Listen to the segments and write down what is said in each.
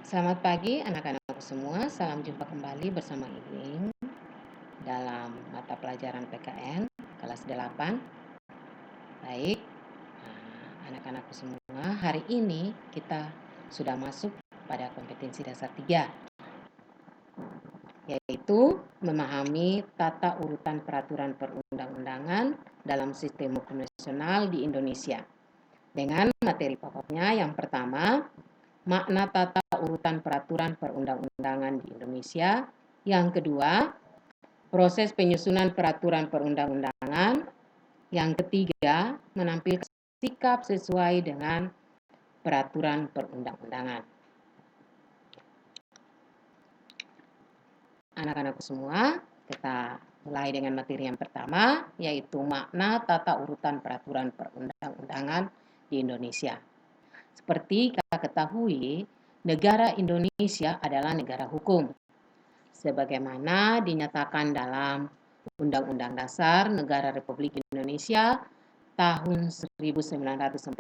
Selamat pagi anak-anakku semua, salam jumpa kembali bersama Iwing dalam mata pelajaran PKN kelas 8. Baik, anak-anakku semua, hari ini kita sudah masuk pada kompetensi dasar 3, yaitu memahami tata urutan peraturan perundang-undangan dalam sistem hukum nasional di Indonesia. Dengan materi pokoknya yang pertama, makna tata urutan peraturan perundang-undangan di Indonesia. Yang kedua, proses penyusunan peraturan perundang-undangan. Yang ketiga, menampilkan sikap sesuai dengan peraturan perundang-undangan. Anak-anakku semua, kita mulai dengan materi yang pertama, yaitu makna tata urutan peraturan perundang-undangan di Indonesia. Seperti kita ketahui, negara Indonesia adalah negara hukum, sebagaimana dinyatakan dalam Undang-Undang Dasar Negara Republik Indonesia tahun 1945,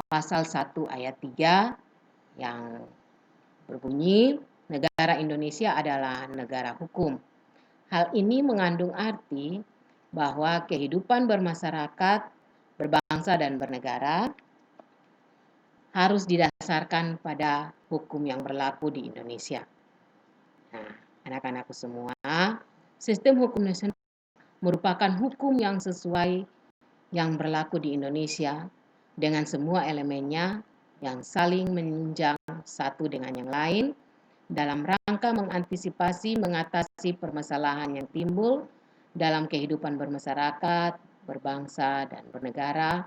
pasal 1 ayat 3 yang berbunyi, negara Indonesia adalah negara hukum. Hal ini mengandung arti bahwa kehidupan bermasyarakat, berbangsa dan bernegara harus didasarkan pada hukum yang berlaku di Indonesia. Nah, anak-anakku semua, sistem hukum nasional merupakan hukum yang sesuai yang berlaku di Indonesia dengan semua elemennya yang saling menunjang satu dengan yang lain dalam rangka mengantisipasi mengatasi permasalahan yang timbul dalam kehidupan bermasyarakat, berbangsa, dan bernegara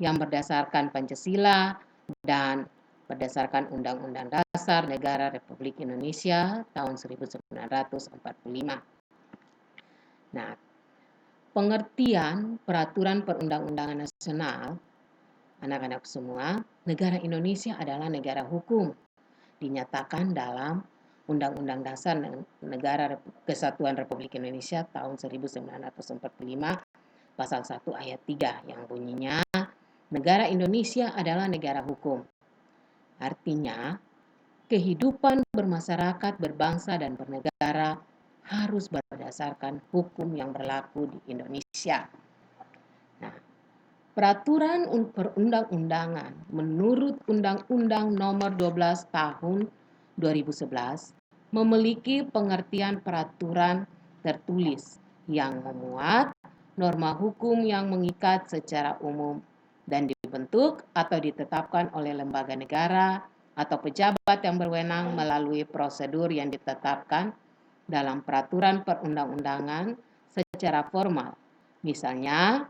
yang berdasarkan Pancasila dan berdasarkan Undang-Undang Dasar Negara Republik Indonesia tahun 1945. Nah, pengertian peraturan perundang-undangan nasional, anak-anak semua, negara Indonesia adalah negara hukum, dinyatakan dalam Undang-Undang Dasar Negara Kesatuan Republik Indonesia tahun 1945, pasal 1 ayat 3 yang bunyinya, negara Indonesia adalah negara hukum. Artinya, kehidupan bermasyarakat, berbangsa, dan bernegara harus berdasarkan hukum yang berlaku di Indonesia. Nah, peraturan perundang-undangan menurut Undang-Undang Nomor 12 Tahun 2011 memiliki pengertian peraturan tertulis yang memuat norma hukum yang mengikat secara umum dan dibentuk atau ditetapkan oleh lembaga negara atau pejabat yang berwenang melalui prosedur yang ditetapkan dalam peraturan perundang-undangan secara formal. Misalnya,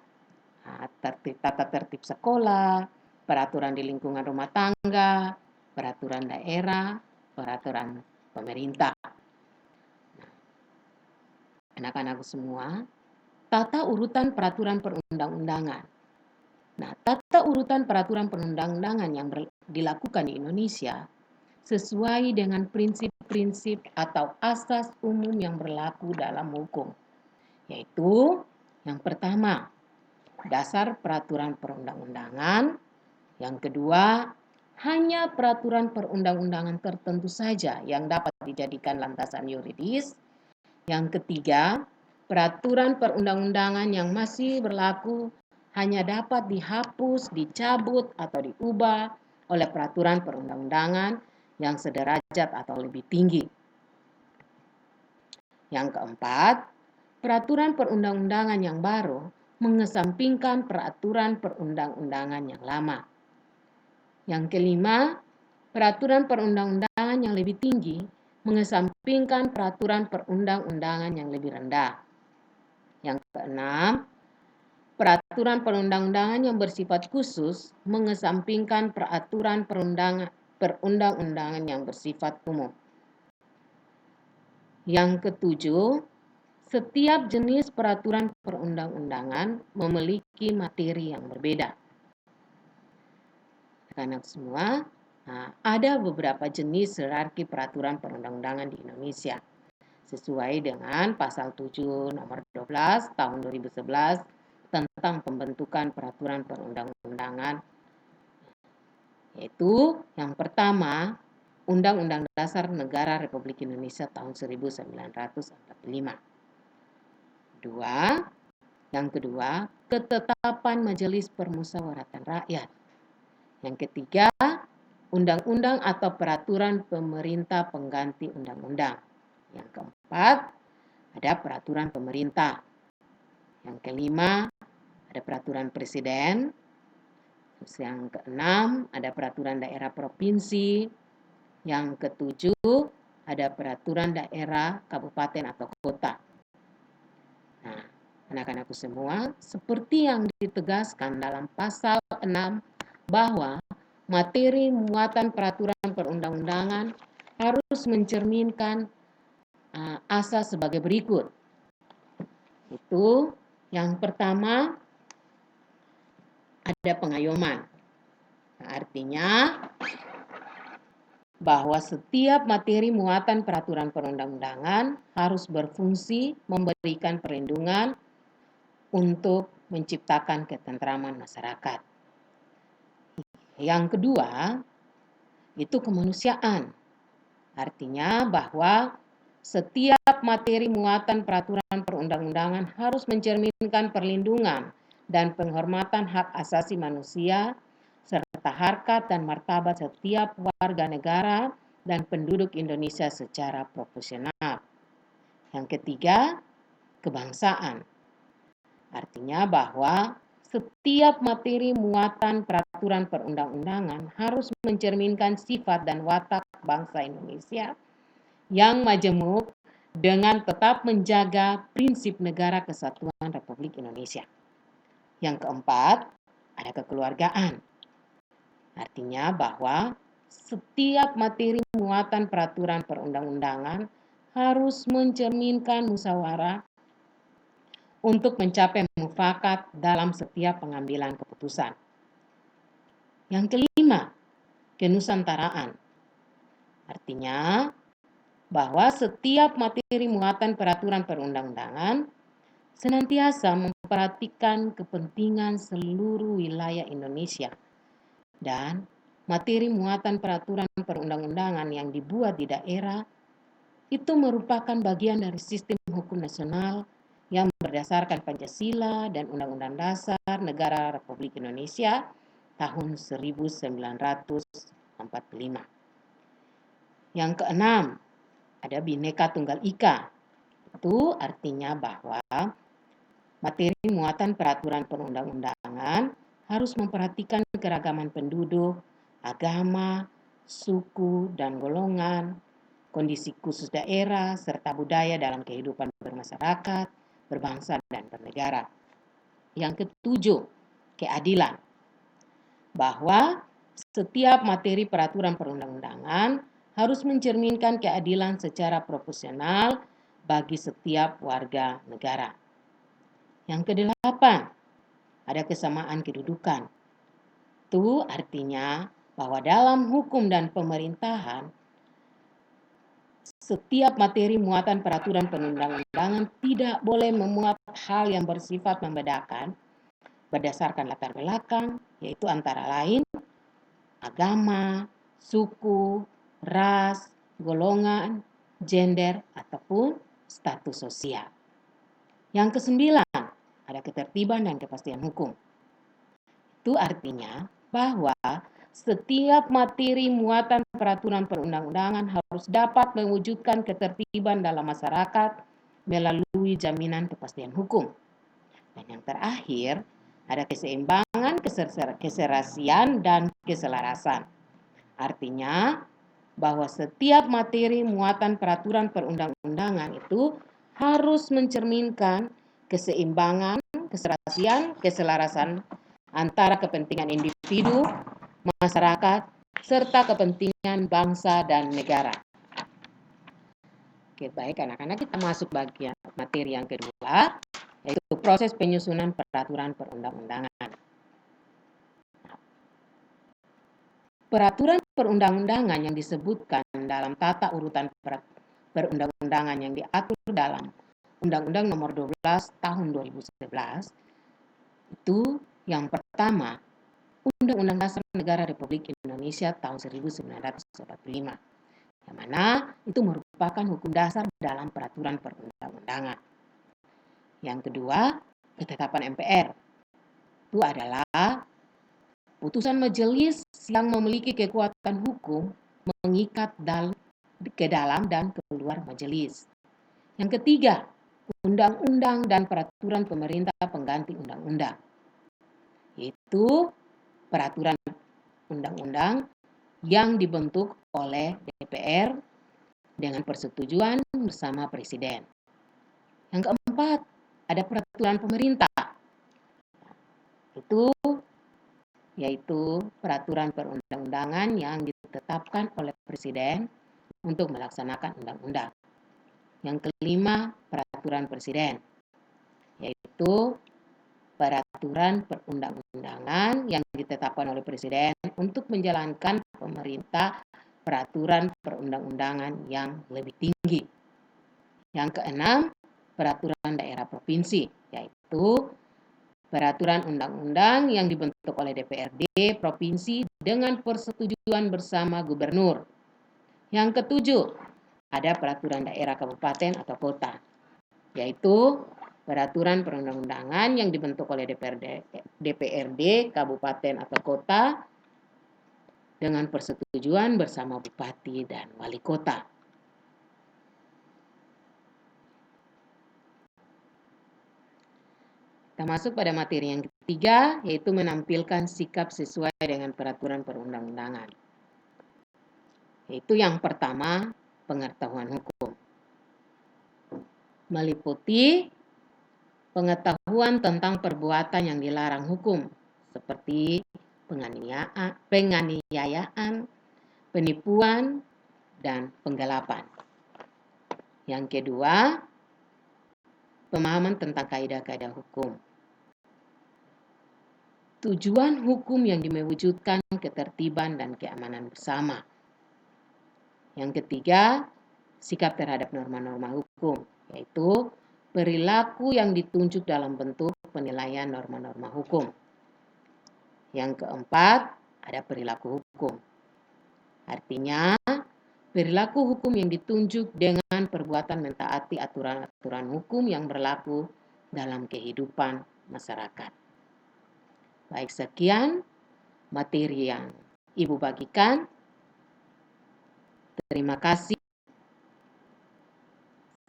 tata tertib sekolah, peraturan di lingkungan rumah tangga, peraturan daerah, peraturan pemerintah. Anak-anak semua, tata urutan peraturan perundang-undangan. Nah, tata urutan peraturan perundang-undangan yang dilakukan di Indonesia sesuai dengan prinsip-prinsip atau asas umum yang berlaku dalam hukum, yaitu yang pertama, dasar peraturan perundang-undangan. Yang kedua, hanya peraturan perundang-undangan tertentu saja yang dapat dijadikan landasan yuridis. Yang ketiga, peraturan perundang-undangan yang masih berlaku hanya dapat dihapus, dicabut, atau diubah oleh peraturan perundang-undangan yang sederajat atau lebih tinggi. Yang keempat, peraturan perundang-undangan yang baru mengesampingkan peraturan perundang-undangan yang lama. Yang kelima, peraturan perundang-undangan yang lebih tinggi mengesampingkan peraturan perundang-undangan yang lebih rendah. Yang keenam, peraturan perundang-undangan yang bersifat khusus mengesampingkan peraturan perundang-undangan yang bersifat umum. Yang ketujuh, setiap jenis peraturan perundang-undangan memiliki materi yang berbeda. Anak semua, ada beberapa jenis hierarki peraturan perundang-undangan di Indonesia sesuai dengan pasal 7 nomor 12 tahun 2011 tentang pembentukan peraturan perundang-undangan, yaitu yang pertama, Undang-Undang Dasar Negara Republik Indonesia tahun 1945. Yang kedua, ketetapan Majelis Permusyawaratan Rakyat. Yang ketiga, undang-undang atau peraturan pemerintah pengganti undang-undang. Yang keempat, ada peraturan pemerintah. Yang kelima, ada peraturan presiden. Terus yang keenam, ada peraturan daerah provinsi. Yang ketujuh, ada peraturan daerah kabupaten atau kota. Nah, anak-anakku semua, seperti yang ditegaskan dalam pasal 6 bahwa materi muatan peraturan perundang-undangan harus mencerminkan asas sebagai berikut. Itu yang pertama, ada pengayoman. Nah, artinya bahwa setiap materi muatan peraturan perundang-undangan harus berfungsi memberikan perlindungan untuk menciptakan ketentraman masyarakat. Yang kedua, itu kemanusiaan. Artinya bahwa setiap materi muatan peraturan perundang-undangan harus mencerminkan perlindungan dan penghormatan hak asasi manusia serta harkat dan martabat setiap warga negara dan penduduk Indonesia secara proporsional. Yang ketiga, kebangsaan. Artinya bahwa setiap materi muatan peraturan perundang-undangan harus mencerminkan sifat dan watak bangsa Indonesia yang majemuk dengan tetap menjaga prinsip negara kesatuan Republik Indonesia. Yang keempat, ada kekeluargaan. Artinya bahwa setiap materi muatan peraturan perundang-undangan harus mencerminkan musyawarah untuk mencapai mufakat dalam setiap pengambilan keputusan. Yang kelima, kenusantaraan. Artinya bahwa setiap materi muatan peraturan perundang-undangan senantiasa memperhatikan kepentingan seluruh wilayah Indonesia dan materi muatan peraturan perundang-undangan yang dibuat di daerah itu merupakan bagian dari sistem hukum nasional yang berdasarkan Pancasila dan Undang-Undang Dasar Negara Republik Indonesia tahun 1945. Yang keenam, ada Bhinneka Tunggal Ika. Itu artinya bahwa materi muatan peraturan perundang-undangan harus memperhatikan keragaman penduduk, agama, suku, dan golongan, kondisi khusus daerah, serta budaya dalam kehidupan bermasyarakat, berbangsa, dan bernegara. Yang ketujuh, keadilan. Bahwa setiap materi peraturan perundang-undangan harus mencerminkan keadilan secara proporsional bagi setiap warga negara. Yang kedelapan, ada kesamaan kedudukan. Itu artinya bahwa dalam hukum dan pemerintahan, setiap materi muatan peraturan perundang-undangan tidak boleh memuat hal yang bersifat membedakan berdasarkan latar belakang, yaitu antara lain agama, suku, ras, golongan, gender, ataupun status sosial. Yang kesembilan, ada ketertiban dan kepastian hukum. Itu artinya bahwa setiap materi muatan peraturan perundang-undangan harus dapat mewujudkan ketertiban dalam masyarakat melalui jaminan kepastian hukum. Dan yang terakhir, ada keseimbangan, keserasian, dan keselarasan. Artinya bahwa setiap materi muatan peraturan perundang-undangan itu harus mencerminkan keseimbangan, keserasian, keselarasan antara kepentingan individu, masyarakat, serta kepentingan bangsa dan negara. Oke, baik anak-anak, kita masuk bagian materi yang kedua, yaitu proses penyusunan peraturan perundang-undangan. Peraturan perundang-undangan yang disebutkan dalam tata urutan perundang-undangan yang diatur dalam Undang-Undang Nomor 12 Tahun 2011 itu yang pertama, Undang-Undang Dasar Negara Republik Indonesia tahun 1945. yang mana itu merupakan hukum dasar dalam peraturan perundang-undangan. Yang kedua, ketetapan MPR. Itu adalah putusan majelis yang memiliki kekuatan hukum mengikat ke dalam dan keluar majelis. Yang ketiga, undang-undang dan peraturan pemerintah pengganti undang-undang. Itu peraturan undang-undang yang dibentuk oleh DPR dengan persetujuan bersama Presiden. Yang keempat, ada peraturan pemerintah. Itu yaitu peraturan perundang-undangan yang ditetapkan oleh Presiden untuk melaksanakan undang-undang. Yang kelima, peraturan Presiden, yaitu peraturan perundang-undangan yang ditetapkan oleh Presiden untuk menjalankan pemerintah peraturan perundang-undangan yang lebih tinggi. Yang keenam, peraturan daerah provinsi, yaitu peraturan undang-undang yang dibentuk oleh DPRD provinsi dengan persetujuan bersama gubernur. Yang ketujuh, ada peraturan daerah kabupaten atau kota, yaitu peraturan perundang-undangan yang dibentuk oleh DPRD kabupaten atau kota dengan persetujuan bersama bupati dan wali kota. Kita masuk pada materi yang ketiga, yaitu menampilkan sikap sesuai dengan peraturan perundang-undangan. Yaitu yang pertama, pengetahuan hukum. Meliputi pengetahuan tentang perbuatan yang dilarang hukum, seperti penganiayaan, penipuan, dan penggelapan. Yang kedua, pemahaman tentang kaidah-kaidah hukum. Tujuan hukum yang mewujudkan ketertiban dan keamanan bersama. Yang ketiga, sikap terhadap norma-norma hukum, yaitu perilaku yang ditunjuk dalam bentuk penilaian norma-norma hukum. Yang keempat, ada perilaku hukum. Artinya, perilaku hukum yang ditunjuk dengan perbuatan mentaati aturan-aturan hukum yang berlaku dalam kehidupan masyarakat. Baik, sekian materi yang Ibu bagikan. Terima kasih.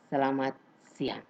Selamat siang.